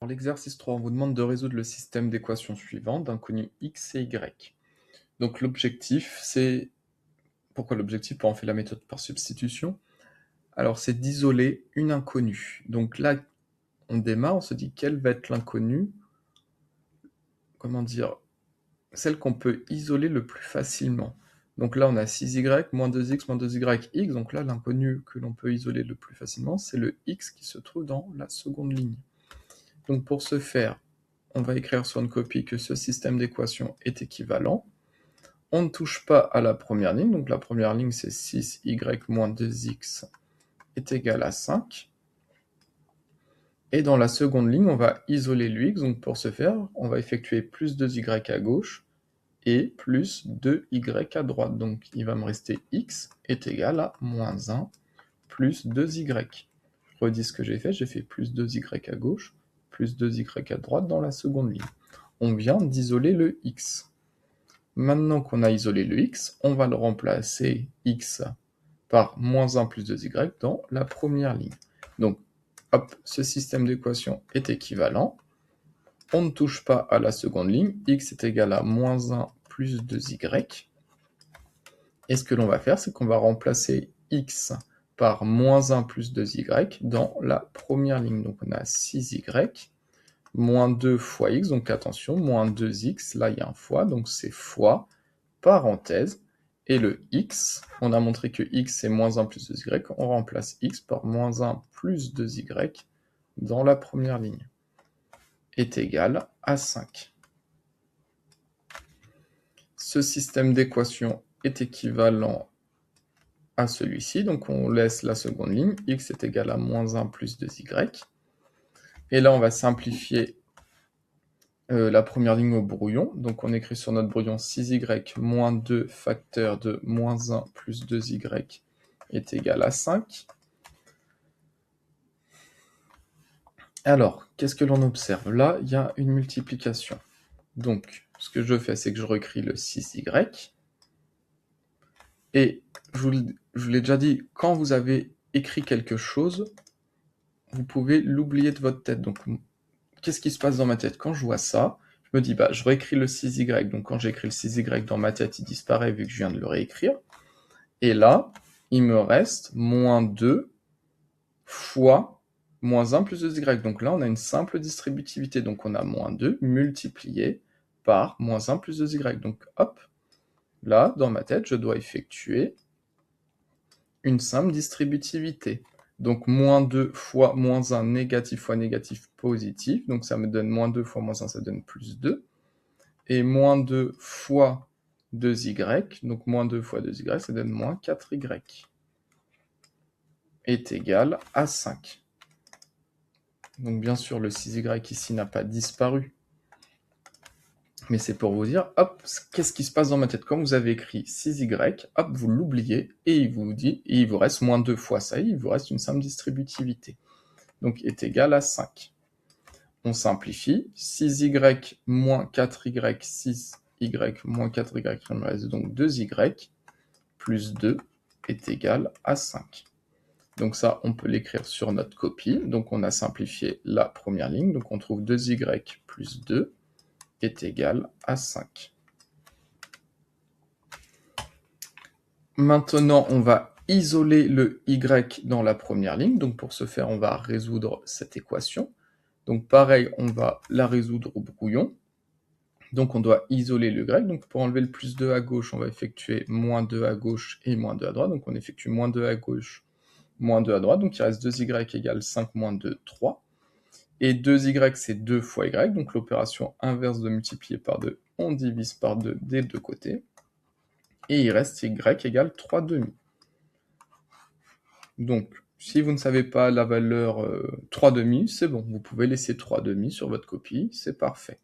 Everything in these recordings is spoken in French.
Pour l'exercice 3, on vous demande de résoudre le système d'équations suivant d'inconnus x et y. Donc l'objectif, c'est... Pourquoi l'objectif? Pour en faire la méthode par substitution. Alors c'est d'isoler une inconnue. Donc là, on démarre, on se dit quelle va être l'inconnue, comment dire, celle qu'on peut isoler le plus facilement. Donc là, on a 6y, moins 2x, moins 2y, x. Donc là, l'inconnu que l'on peut isoler le plus facilement, c'est le x qui se trouve dans la seconde ligne. Donc pour ce faire, on va écrire sur une copie que ce système d'équations est équivalent. On ne touche pas à la première ligne, donc la première ligne c'est 6y moins 2x est égal à 5. Et dans la seconde ligne, on va isoler l'ux, donc pour ce faire, on va effectuer plus 2y à gauche et plus 2y à droite. Donc il va me rester x est égal à moins 1 plus 2y. Je redis ce que j'ai fait plus 2y à gauche, plus 2y à droite dans la seconde ligne. On vient d'isoler le x. Maintenant qu'on a isolé le x, on va le remplacer x par moins 1 plus 2y dans la première ligne. Donc, hop, ce système d'équation est équivalent. On ne touche pas à la seconde ligne, x est égal à moins 1 plus 2y. Et ce que l'on va faire, c'est qu'on va remplacer x par moins 1 plus 2y dans la première ligne. Donc on a 6y, moins 2 fois x, donc attention, moins 2x, là il y a un fois, donc c'est fois, parenthèse, et le x, on a montré que x c'est moins 1 plus 2y, on remplace x par moins 1 plus 2y dans la première ligne, est égal à 5. Ce système d'équation est équivalent à celui-ci, donc on laisse la seconde ligne, x est égal à moins 1 plus 2y, et là on va simplifier la première ligne au brouillon, donc on écrit sur notre brouillon 6y moins 2 facteur de moins 1 plus 2y est égal à 5. Alors, qu'est-ce que l'on observe? Là, il y a une multiplication. Donc, ce que je fais, c'est que je réécris le 6y, et je vous l'ai déjà dit, quand vous avez écrit quelque chose, vous pouvez l'oublier de votre tête. Donc, qu'est-ce qui se passe dans ma tête? Quand je vois ça, je me dis, bah, je réécris le 6y. Donc, quand j'écris le 6y dans ma tête, il disparaît vu que je viens de le réécrire. Et là, il me reste moins 2 fois moins 1 plus 2y. Donc là, on a une simple distributivité. Donc, on a moins 2 multiplié par moins 1 plus 2y. Donc, hop, là, dans ma tête, je dois effectuer une simple distributivité. Donc, moins 2 fois moins 1 négatif fois négatif positif. Donc, ça me donne moins 2 fois moins 1, ça donne plus 2. Et moins 2 fois 2y, donc moins 2 fois 2y, ça donne moins 4y, est égal à 5. Donc, bien sûr, le 6y ici n'a pas disparu. Mais c'est pour vous dire, hop, qu'est-ce qui se passe dans ma tête? Quand vous avez écrit 6y, hop, vous l'oubliez, et il vous dit, et il vous reste moins 2 fois ça, il vous reste une simple distributivité. Donc, est égal à 5. On simplifie, 6y moins 4y, 6y moins 4y, il me reste donc 2y, plus 2 est égal à 5. Donc ça, on peut l'écrire sur notre copie. Donc on a simplifié la première ligne, donc on trouve 2y plus 2 est égal à 5. Maintenant, on va isoler le y dans la première ligne. Donc pour ce faire, on va résoudre cette équation. Donc pareil, on va la résoudre au brouillon. Donc on doit isoler le y. Donc pour enlever le plus 2 à gauche, on va effectuer moins 2 à gauche et moins 2 à droite. Donc on effectue moins 2 à gauche, moins 2 à droite. Donc il reste 2y égale 5 moins 2, 3. Et 2y, c'est 2 fois y. Donc l'opération inverse de multiplier par 2, on divise par 2 des deux côtés. Et il reste y égale 3 demi. Donc, si vous ne savez pas la valeur 3 demi, c'est bon. Vous pouvez laisser 3 demi sur votre copie, c'est parfait.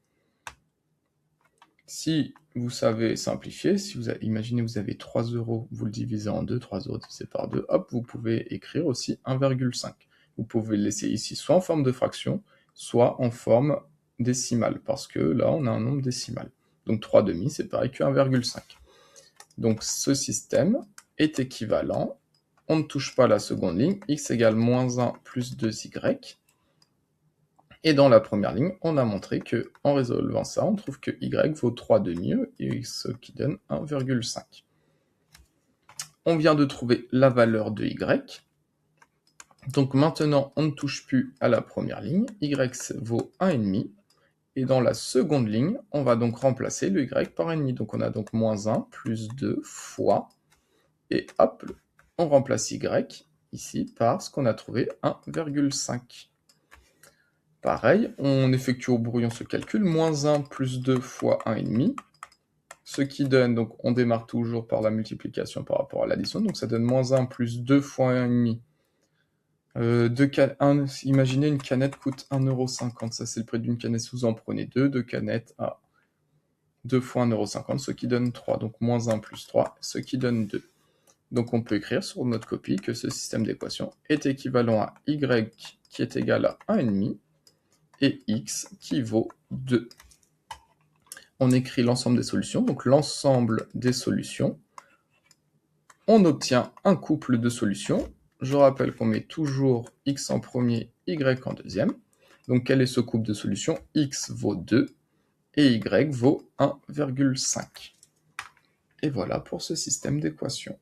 Si vous savez simplifier, si vous imaginez vous avez 3 euros, vous le divisez en 2, 3 euros divisé par 2, hop, vous pouvez écrire aussi 1,5. Vous pouvez le laisser ici soit en forme de fraction, soit en forme décimale, parce que là, on a un nombre décimal. Donc 3 demi, c'est pareil que 1,5. Donc ce système est équivalent. On ne touche pas la seconde ligne, x égale moins 1 plus 2y. Et dans la première ligne, on a montré que en résolvant ça, on trouve que y vaut 3 demi, et ce qui donne 1,5. On vient de trouver la valeur de y. Donc maintenant, on ne touche plus à la première ligne. Y vaut 1,5. Et dans la seconde ligne, on va donc remplacer le y par 1,5. Donc on a donc moins 1 plus 2 fois. Et hop, on remplace y ici par ce qu'on a trouvé, 1,5. Pareil, on effectue au brouillon ce calcul, moins 1 plus 2 fois 1,5, ce qui donne, donc on démarre toujours par la multiplication par rapport à l'addition, donc ça donne moins 1 plus 2 fois 1,5. Imaginez une canette coûte 1,50 €, ça c'est le prix d'une canette, si vous en prenez 2 canettes à 2 fois 1,50 €, ce qui donne 3, donc moins 1 plus 3, ce qui donne 2. Donc on peut écrire sur notre copie que ce système d'équation est équivalent à y qui est égal à 1,5 et x qui vaut 2. On écrit l'ensemble des solutions, donc l'ensemble des solutions. On obtient un couple de solutions. Je rappelle qu'on met toujours x en premier, y en deuxième. Donc quel est ce couple de solutions? X vaut 2 et y vaut 1,5. Et voilà pour ce système d'équation.